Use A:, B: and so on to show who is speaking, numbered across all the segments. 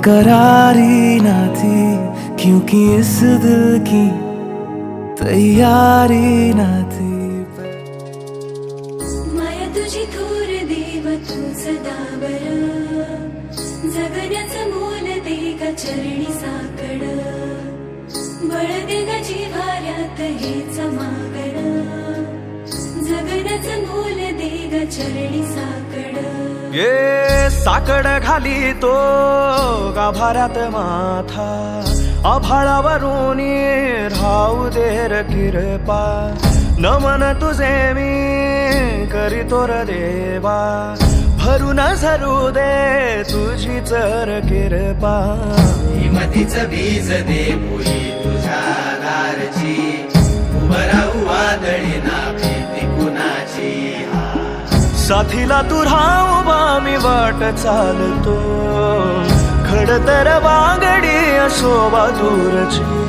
A: बेकरारी ना थी क्योंकि इस दिल की तैयारी ना थी।
B: माया तुझी थोर देव तू सदा बरं, जगण्याचं मोल दे का चरणी साकड, बळ दे ग जिव्हाऱ्यात हेच मागण, जगण्याचं मोल दे ग चरणी साकड।
A: ये साकड घाली तो गाभाऱ्यात माथा, आभाळावरून राहू दे र कृपा, नमन तुझे मी करीतो र देवा, भरून झरू दे तुझी चर कृपा।
C: हिमतीचं बीज दे फुली तुझ्या दारची, उभं राहू वादळी ना भीती कुणाची।
A: साथीला तू राहू मी वाट चालतो, खडतर वागडी शोभा दूरची।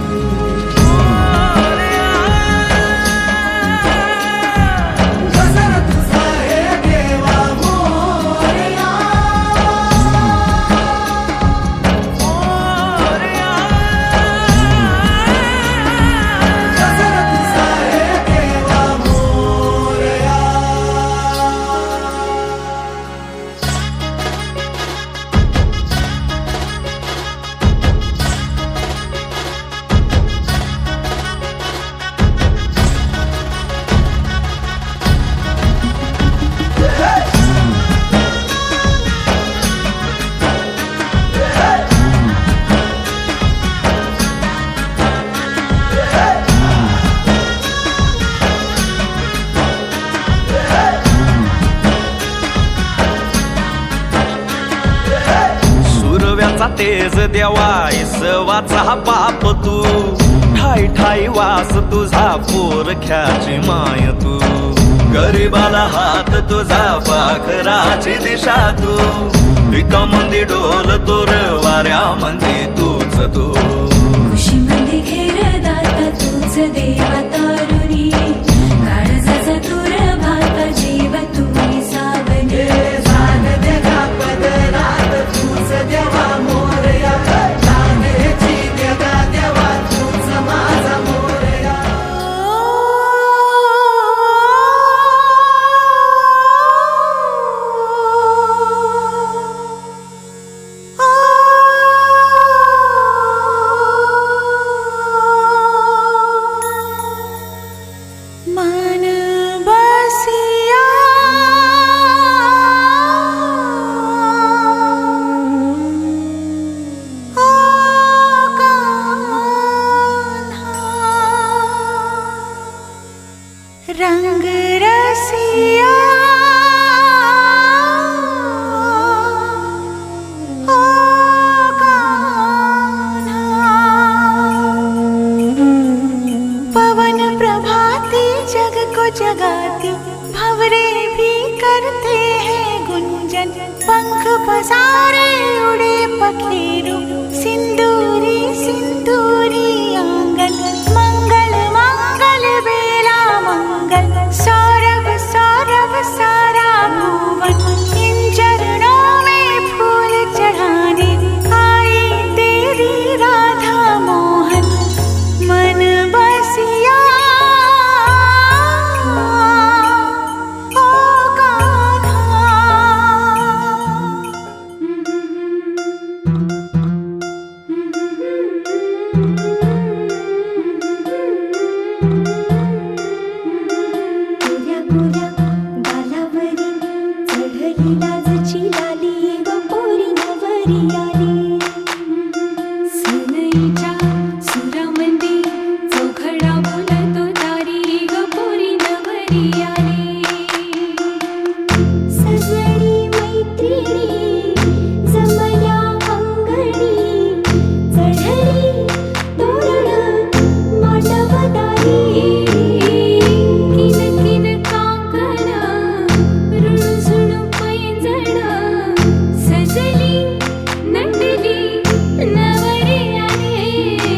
A: तेज देवा इसवाचा बाप तू, ठाई ठाई वास तुझा पोरख्याची माय तू, गरीबाला हात तुझा पाखराची दिशा तू, एका मंदी डोल तोर वाऱ्या मंदी तूच तू।
B: खुशी मध्ये घेर दाता तूच देवा तारुणी, काळजाचा तुर भाता जीव तुम्ही सावने,
C: जाग दे गा पदरात तूच देवा मोरया, जागेची देगा देवा तूच माझा मोरया।
B: मन बसिया रंग रसिया ओ कान्हा, पवन प्रभाती जग को जगाती, भंवरे भी करते हैं गुंजन, पंख पसारे उड़े पखेरु, सिंदूरी सिंदूरी आंगन, मंगल मंगल बेला मंगल, सौरभ सौरभ सारा भुवन, इन चरणों में फूल चढ़ाने आई तेरी राधा मोहन। मन बसिया ओ कान्हा, गोऱ्या गोऱ्या गालावरी चढली लाजची लाली व पोरी नवरी आली, सनईच्या सुरामध्ये चौघडा बोलतो दारी ग पोरी नवरी आली, सजनी मैत्रिणी जमल्या अंगणी, चढली तोरण मांडवदारी, किन किन काकण रुणझुण पैंजण, सजली नटली नवरी आली।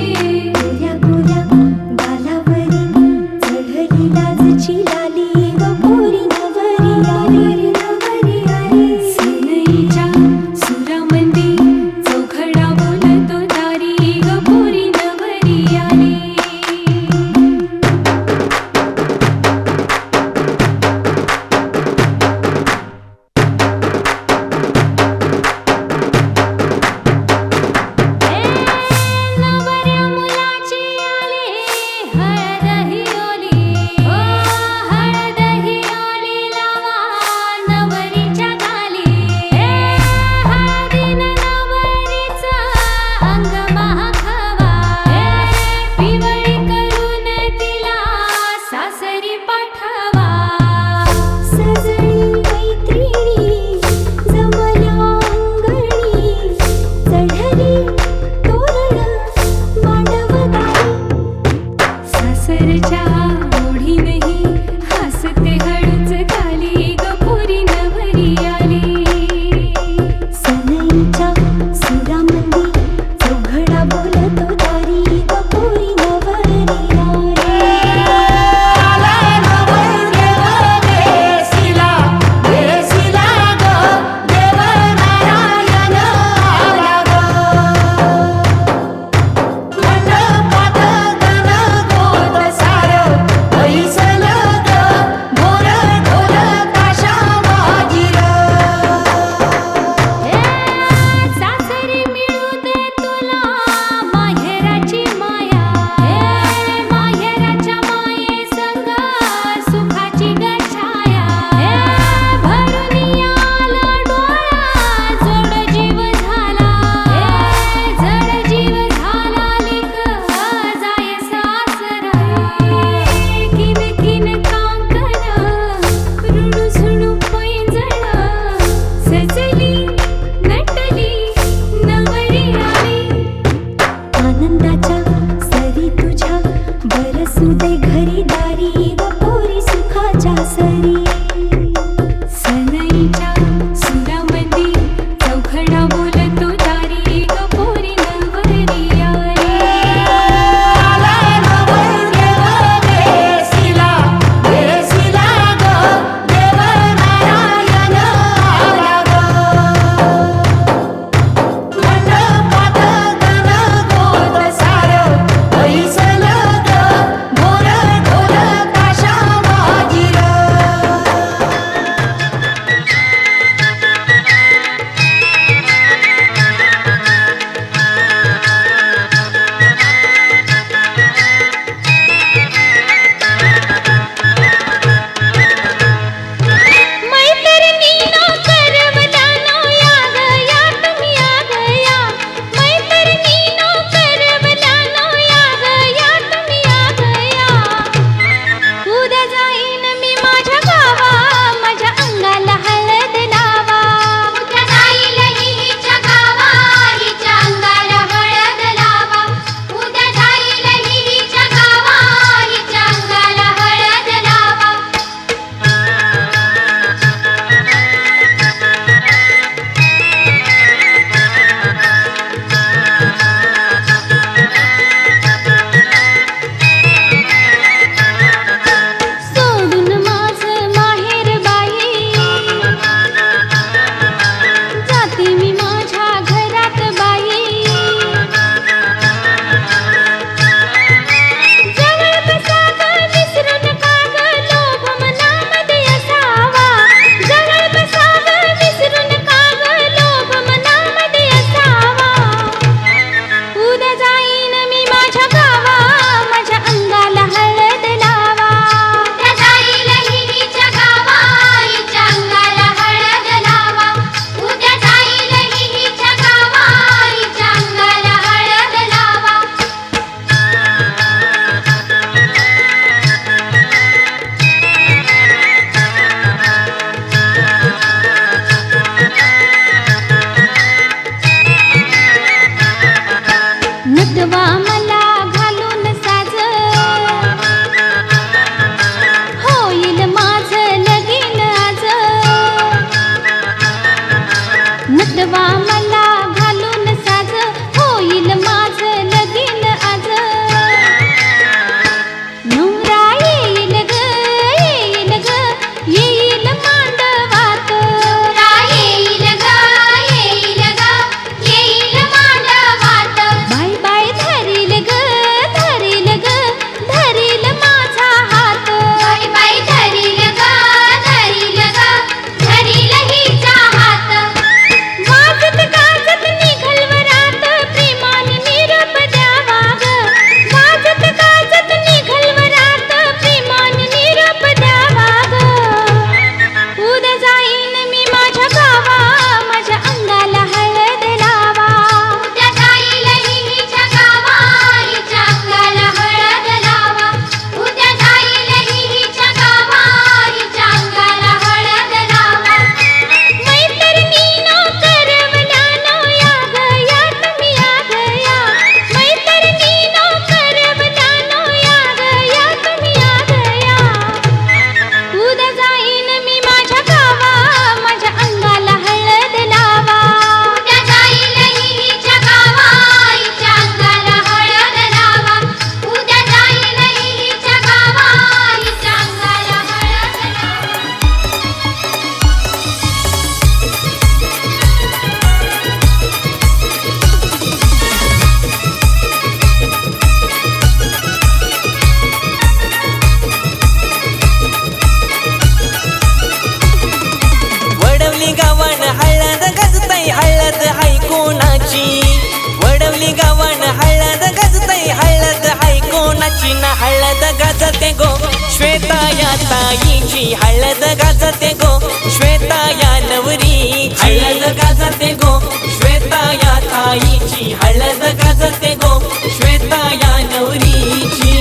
D: नाची ना हळद गाजते गो श्वेता या ताईची हळद गाजते गो श्वेता या नवरीची हळद गाजते गो श्वेता या ताईची हळद गाजते गो श्वेता या नवरीची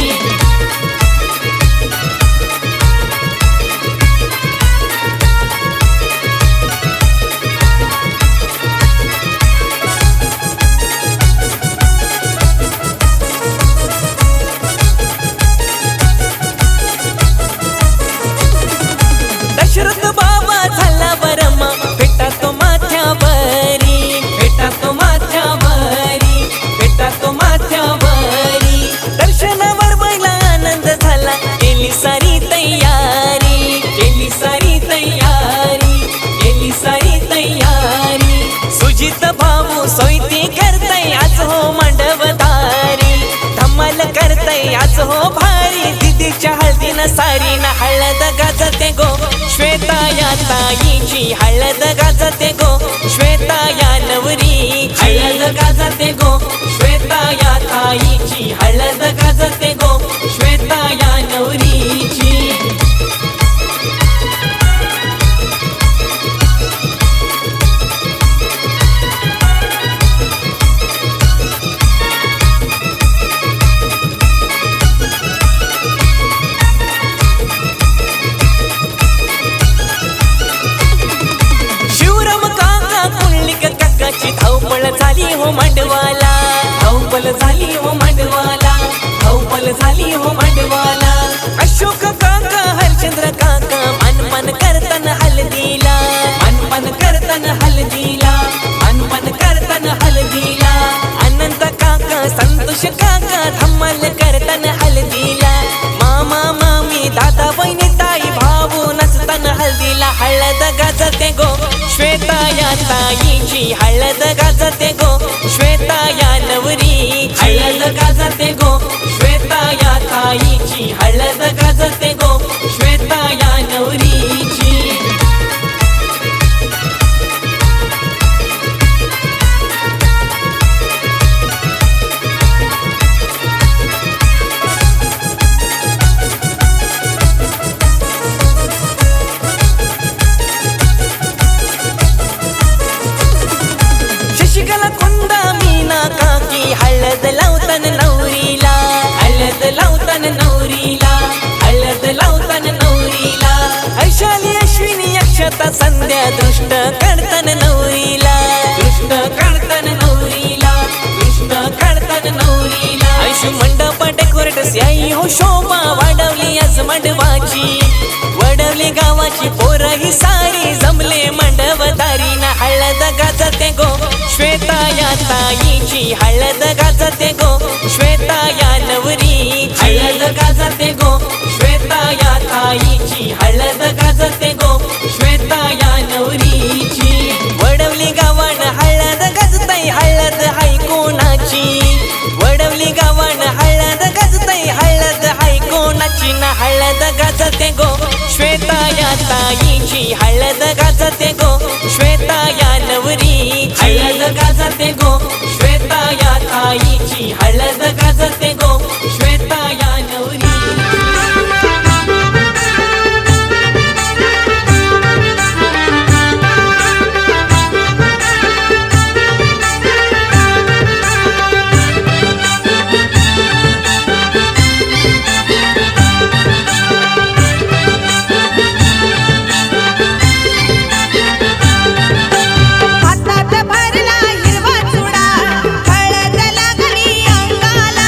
D: दशरथ बाबा झाला बरमा भेटा तो माथ्यावरी भेटा तो माथ्यावरी भेटा तो माथ्यावरी दर्शनावर बैला आनंद झाला केली सारी तयारी केली सारी तयारी केली सारी तयारी सुजित भाऊ सोयती करतय आज हो मांडवदारी धमाल करतय आज हो भारी दीदीच्या हळदीनं सारी ना हळद गाजते गो श्वेता या ताईची हळद गाजते गो श्वेता या नवरीची हळद गाजते गो श्वेता या ताईची हळद गाजते गो श्वेता या नवरीची धावपळ झाली हो मांडवाला धावपळ झाली हो मांडवाला धावपळ झाली हो मांडवाला अशोक काका हरचंद्र काका मानपान करताना हळदीला मानपान करताना हळदीला मानपान करताना हळदीला अनंत काका संतोष काका धम्माल करताना हळदीला मामा मामी दादा बहिणी ताई भाऊ नसताना हळदीला हळद गाजते गो श्वेता या ताईची हळद गाजते गो श्वेता या नवरीची हळद गाजते गो श्वेता या ताईची हळद गाजते गो श्वेता या नवरीची शशिकला कुंदा मीना काकी हळद लावतान नवरीला हळद लावतान नवरीला हळद लावतान नवरीला ऐशाली अश्विनी अक्षता संध्या दृष्ट काढतान नवरीला दृष्ट काढतान नवरीला दृष्ट काढतान नवरीला ऐशू मंडप डेकोरेट आई हो शोभा वाढवली आज मंडवाची वडवली गावाची पोरं ही सारी जमले मंडवदारी ना हळद गाजते गो श्वेता या ताईची हळद गाजते गो श्वेता या नवरीची हळद गाजते गो श्वेता या ताईची हळद गाजते गो श्वेता या नवरीची वडवली गावान हळद गाजतय हळद हाय कोणाची वडवली गावान हळद गाजतय हळद हाय कोणाची ना हळद गाजते गो श्वेता या ताईची हळद गाजते गो श्वेता या नवरीची हळद गाजते गो श्वेता या ताईची हळद गाजते गो श्वेता या नवरीची
E: हातात भरला हिरवा चुडा हळद लागली अंगाला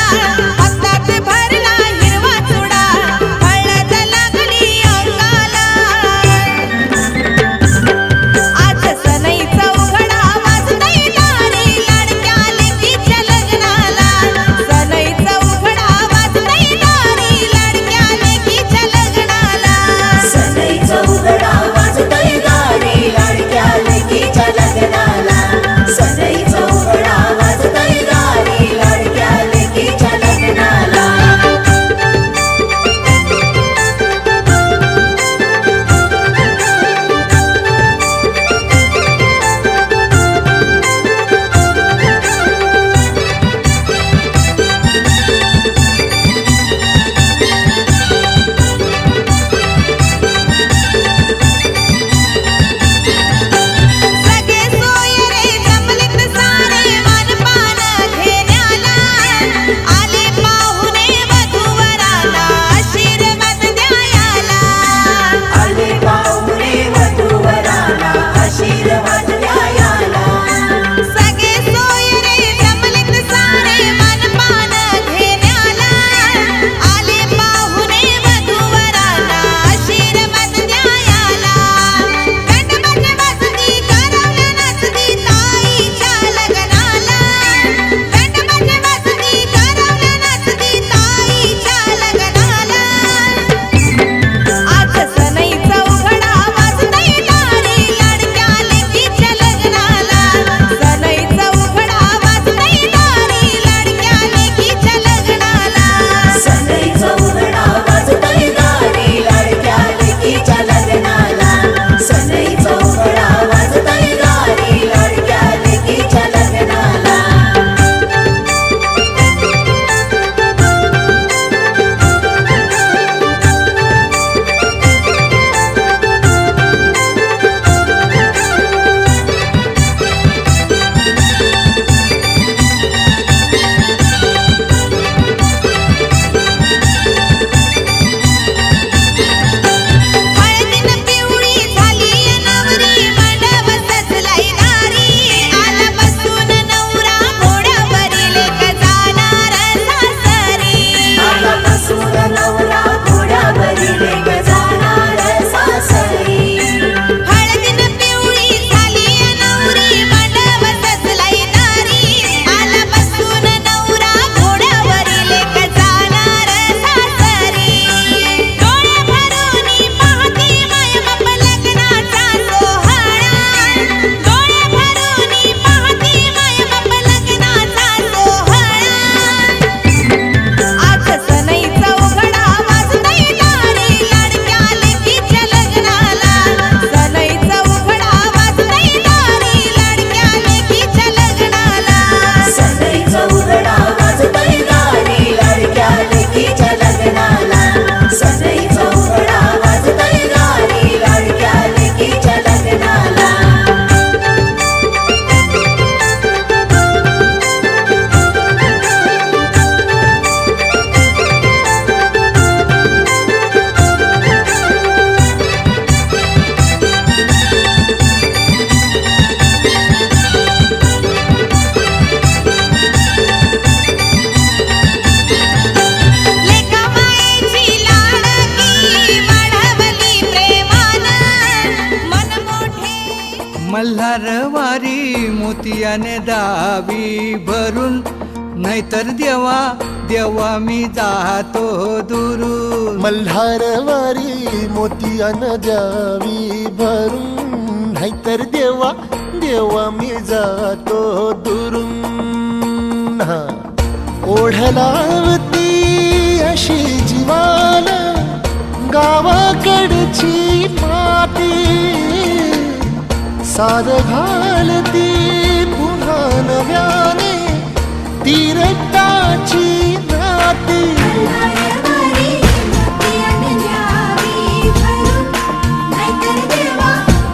E: मल्हारवारी मोतियाने दावी भरून, नाहीतर देवा देवा मी जातो दुरून.
F: मल्हारवारी मोतियान द्यावी भरून, नाहीतर देवा देवा मी जातो दुरून. ओढलावती अशी जीवाला गावाकडची माती, साद घालती पुन्हा नव्याने ती रक्ताची नाती.
B: मल्हारवारी मोतियाने द्यावी भरून, नाहीतर देवा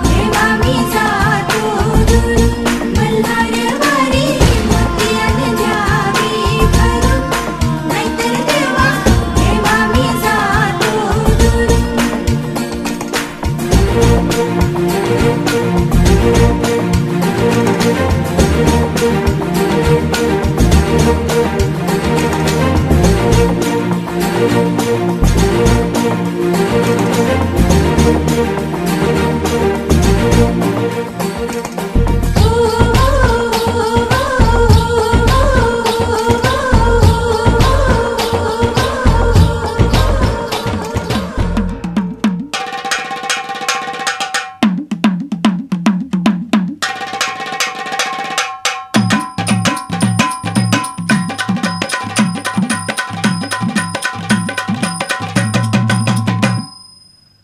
B: देवा मी जातो दुरून. मल्हारवारी मोतियाने द्यावी भरून, नाहीतर देवा देवा मी जातो दुरून.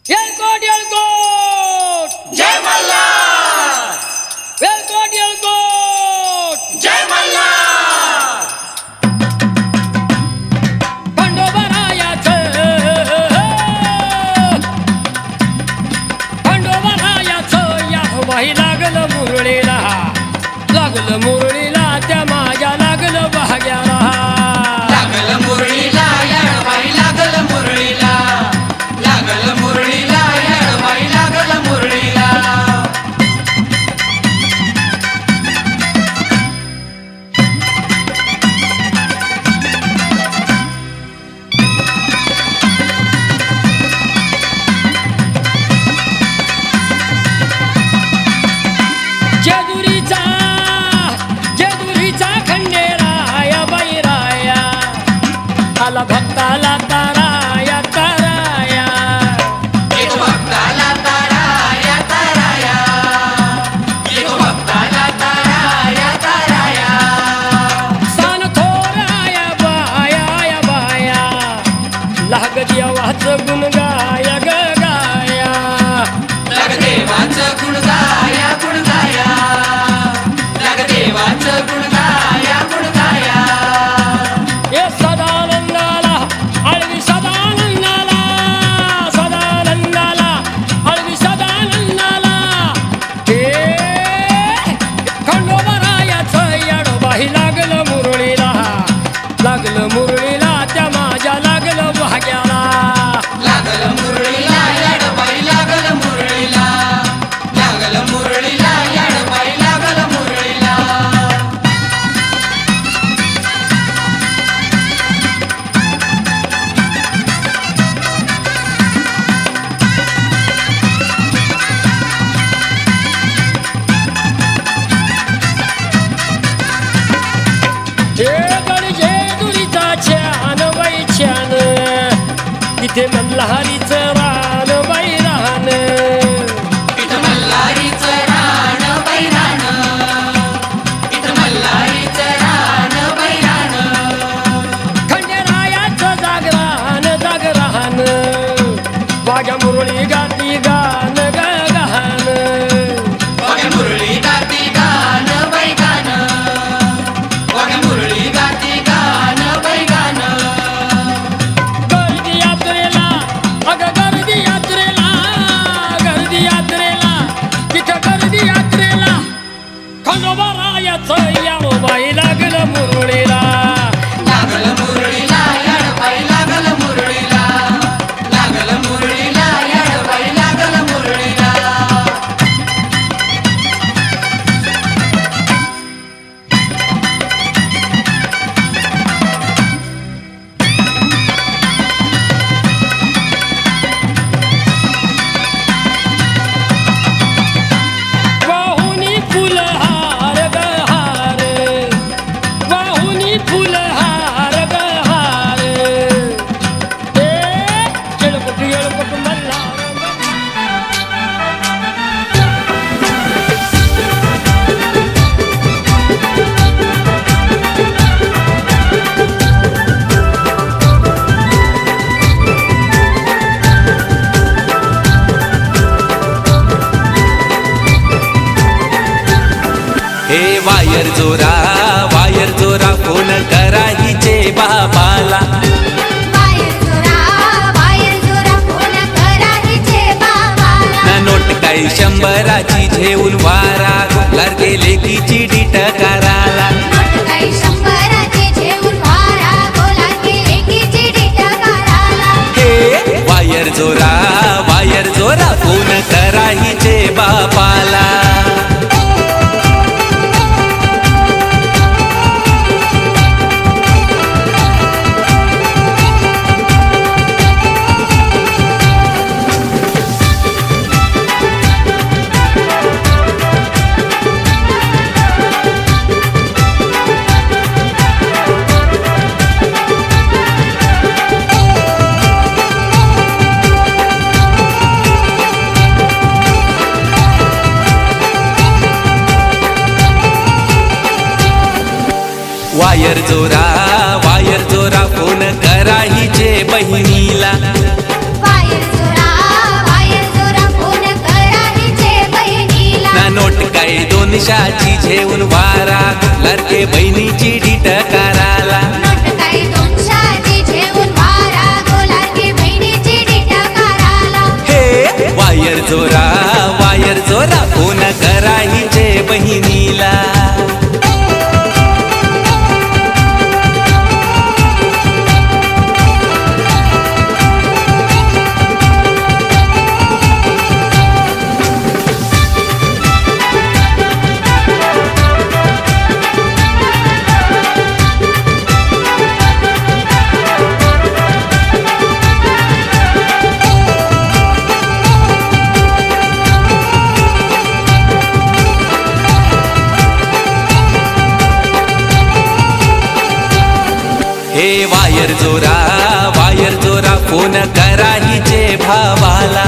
G: येळकोट येळकोट
C: जय मल्हार
G: येळकोट येळकोट
C: जय मल्हार
G: खंडोबारायाचं या बाई लागलं मुरळीला त्या माझ्या लागलं भाग्याला.
C: लागल मुरळीला येळबाई लागल मुरळीला, लागल मुरळीला येळबाई लागल मुरळीला.
G: जेजुरीचा खंडेराया बैराया आला भक्ताला ताराया ताराया.
C: एक भक्ताला ताराया ताराया, एक भक्ताला ताराया ताराया.
G: सान थोराया बाया बाया लाग देवाचं गुण गाया ग गाया.
C: लाग देवाचं गुण गाया गुण गाया, लाग देवाचं गुण गाया गुण गाया.
G: हे सदानंदाला आळवी सदानंदाला, सदानंदाला आळवी सदानंदाला. हे खंडोबारायाचं येडोबाही लागलं मुरळीला, लागलं मुरळीला त्या माझ्या लागलं भाग्याला.
C: हे वायर जोरा फोन करा हिचे बाबाला ना नोट काही 100ची घेऊन वारा घोगलार गेले की चिडी टकाराला हे वायर जोरा फोन करा हिचे बापाला वायर जोरा फोन करा हिचे बहिणीला ना नोट काय 200ची घेऊन वारा घोगलार के बहिणीची डीट कराला हे वायर जोरा फोन करा हिचे बहिणीला हे वायर जोरा फोन करा हिचे भावाला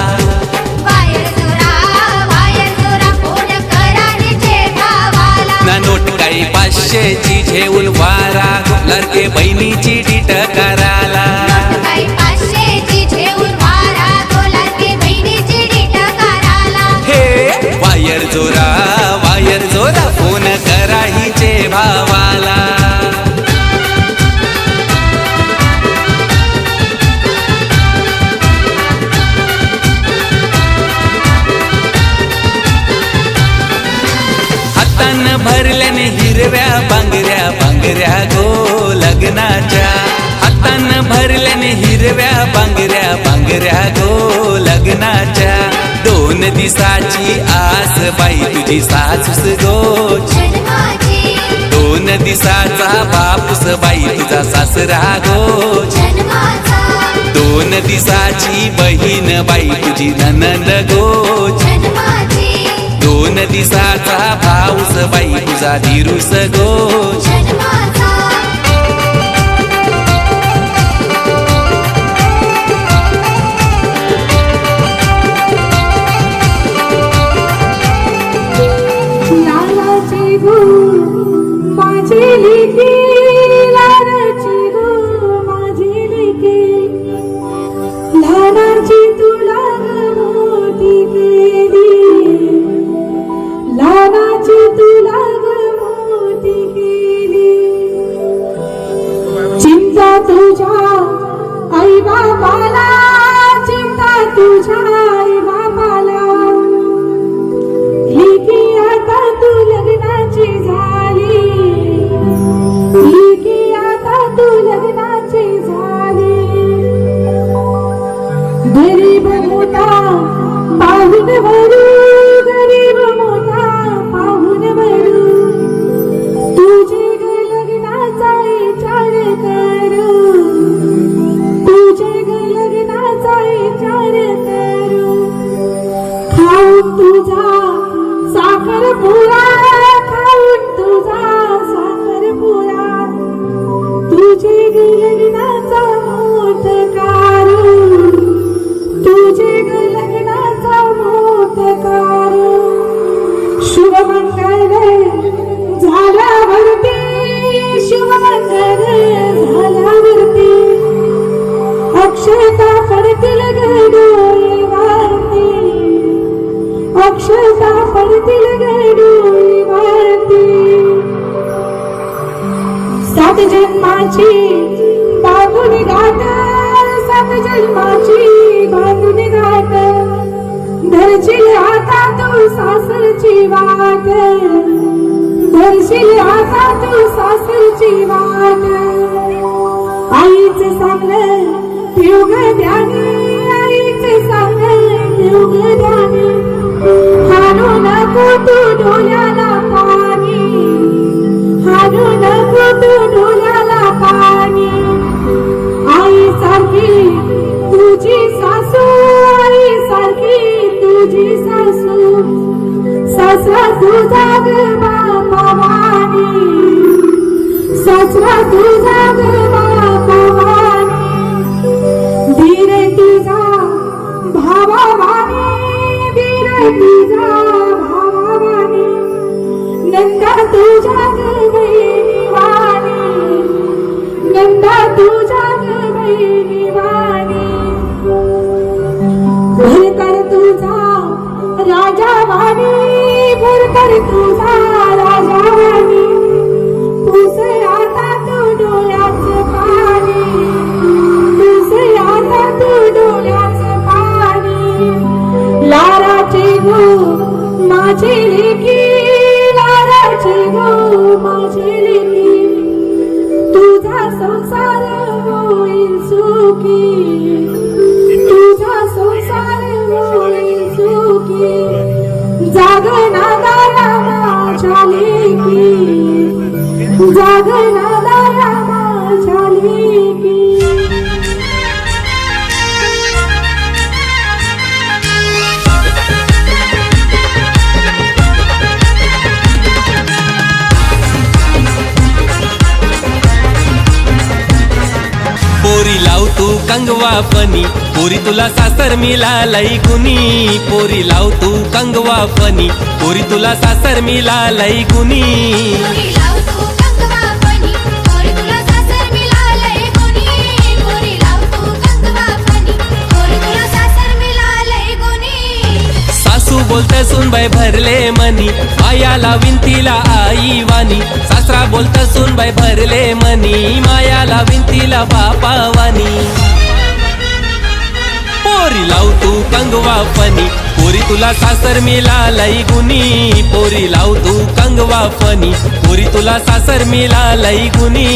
C: ना नोट काही 500ची घेऊन वारा घोगलार के बहिणीची डीट कराला हे वायर जोरा फोन करा हिचे भावाला भरल्याने हिरव्या बांगऱ्या गो लग्नाच्या हातानं भरल्याने हिरव्या बांगऱ्या गो लग्नाच्या 2 दिवसाची आस बाई तुझी सासूस गो 2 दिवसाचा बापूस बाई तुझा सासरा गो 2 दिवसाची बहीण बाई तुझी ननंद गो 2 दिवसाचा भाऊस बाई तुझा धीरूस गो
B: लालाची गो माझी लेकी लालाची गो माझी लेकी लहानाची तुला मोठी केली लहानाची तुला मोठी केली चिंता तुझ्या आई बाबाला चिंता तुझ्या आई बाबाला लेकी आता तू लग्नाची झाली लेकी आता तू लग्नाची झाली गरीब मोठा पाहून भरू गरीब मोठा पाहून भरू तुझे ग लग्नाचा विचार करू तुझे ग लग्नाचा विचार करू खाऊन तुझा साखर पुरा खाऊन तुझा साखर पुरा तुझे ग लग्नाचा मोठ कारू तुझे ग लग्नाचा मोठ कारू शुभमंगल झाल्यावरती शुभमंगल झाल्यावरती अक्षता पडतील गडोळीवरती अक्षता पडतील गडोळीवरती
H: जन्माची बांधून गाठ, सात जन्माची बांधून गाठ, धरशील आता तू सासरची वाट, धरशील आता तू सासरची वाट. आईचं सांगणं ठेव ग ध्यानी, आईचं सांगणं ठेव ग ध्यानी, हाणू नको तू डोळ्याला पाणी, हाणू नको तू डोळ्याला पाणी. आई सारखी तुझी सासू, आई सारखी तुझी सासू, सासरा तुझा ग बापावानी, सासरा तुझा ग बापावानी, धीर तुझा भावावानी, धीर तुझा भावावानी, नंदा तुझ्या ग बहिणीवानी, नंदा तुझ्या ग बहिणीवानी. भरकर तुझा राजावानी, भरकर तुझा राजावानी, पुस आता तू डोळ्याचं पाणी, पुस आता तू डोळ्याचं पाणी. लाराची गो माझी लेकी, लाराची गो माझी लेकी, तुझा संसार होईल सुखी, तुझा संसार होईल सुखी. जागना दाया माझ्या लेकी, जागना दाया माझ्या लेकी.
D: पोरी लाव तू कंगवा फनी, पोरी तुला सासर मिळालंय गुनी, पोरी लाव तू कंगवा फनी, पोरी तुला सासर मिळालंय गुनी.
B: पोरी लाव तू कंगवा फणी, पोरी तुला सासर मिळालंय गुणी, पोरी लाव तू कंगवा फणी, पोरी तुला सासर मिळालंय गुणी.
D: सासू बोलत सुनबाई भरले मनी, मायाला विंतीला आई वानी, सासरा बोलत सुनबाई भरले मनी, मायाला विंतीला बापा वानी. पोरी लाव तू कंगवा फनी, पोरी तुला सासर मिळालंय गुनी, पोरी लाव तू कंगवा फनी, पोरी तुला सासर मिळालंय गुनी.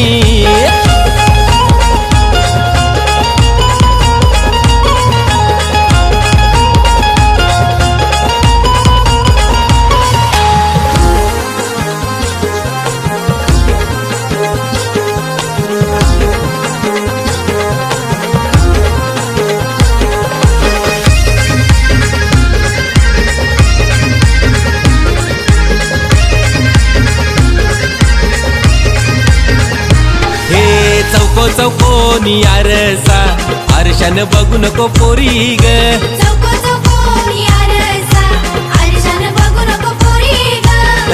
D: चौकोनी आरसा, आरशान बघू नको पोरी ग,
B: चौको चौकोनी आरसा, आरशानं बघू नको पोरी ग.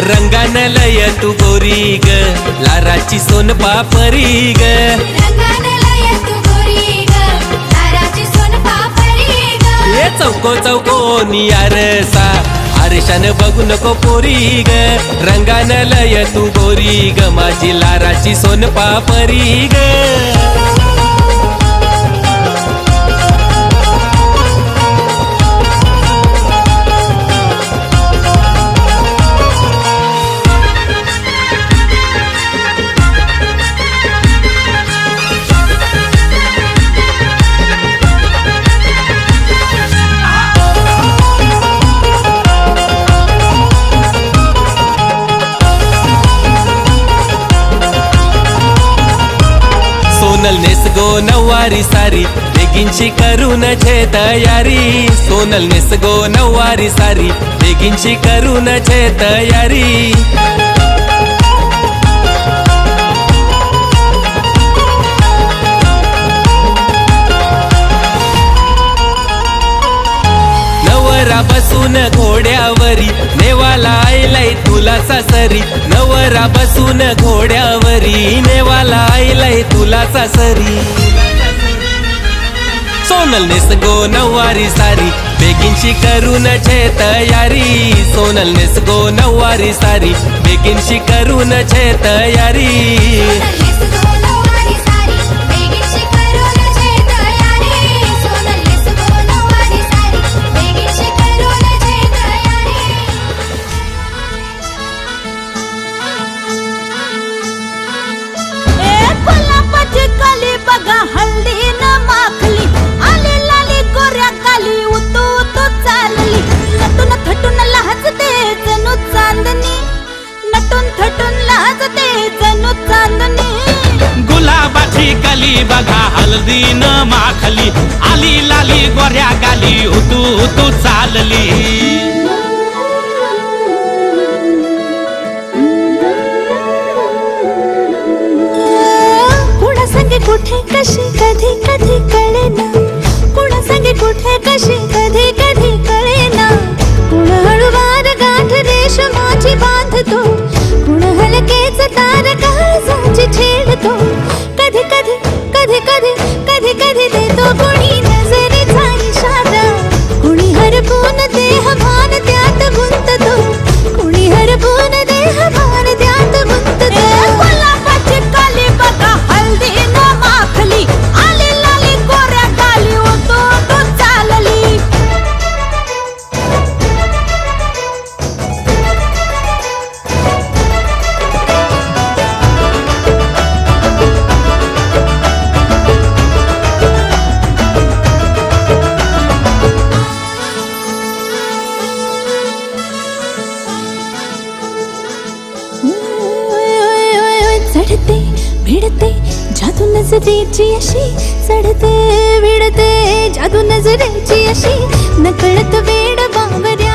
D: रंगान लय तू गोरी ग, लाराची सोन पापरी ग,
B: रंगानं लय तू गोरी ग, लाराची सोन पापरी ग.
D: ये चौको चौकोनी आरसा, आरशान बघू नको पोरी ग, रंगान लय तू गोरी ग, माझी लाराची सोन पापरी ग. सोनल नेस गो नऊवारी सारी, बेगिनची करून छे तयारी, सोनल नेस गो नऊवारी सारी, बेगिनची करून छे तयारी. नवरा बसून घोड्यावरी, नेवाला आयलाय तुला सासरी, नवरा बसून घोड्यावरी, नेवाला आयलाय तुला सासरी. सोनल नेस गो नऊवारी सारी, बेगिनशी करून छे तयारी, सोनल नेस गो नऊवारी सारी, बेगिनशी करून छे तयारी.
B: सोनवारी सारी बेगीनशी करून जे तयारी सोनली सोनवारी सारी बेगीनशी करून जे तयारी
H: गुलाबाची कली बघा हल्दी न माखली आली लाली गोऱ्या काली उतू उतू चालली नटून थटून लाजते जणू चांदणी नटून थटून लाजते जणू चांदणी
C: गुलाबाची कली बघा हळदी न माखली आली लाली गोऱ्या गाली हुतू हुतू चालली
H: कुणा संगे कुठे कशी कधी कधी कळेना कुणा संगे कुठे कशी कधी कधी कळेना कुण हळूवार गाठ रेशमाची बांधतो कुण हलकेच तार काळजाची छेडतो कधी कधी कधी कधी कधी कधी देतो कुणी नजरेचा इशारा कुणी हरपून देह भान त्यात गुंततो कुणी हरपून देह भान त्यात गुंततो गुलाबाची काली बघा हल्दी न माखली आली लाली गोऱ्या गाली उतू उतू चालली चढते भिडते जादू नजरेची अशी चढते भिडते जादू नजरेची अशी नकळत वेड बावऱ्या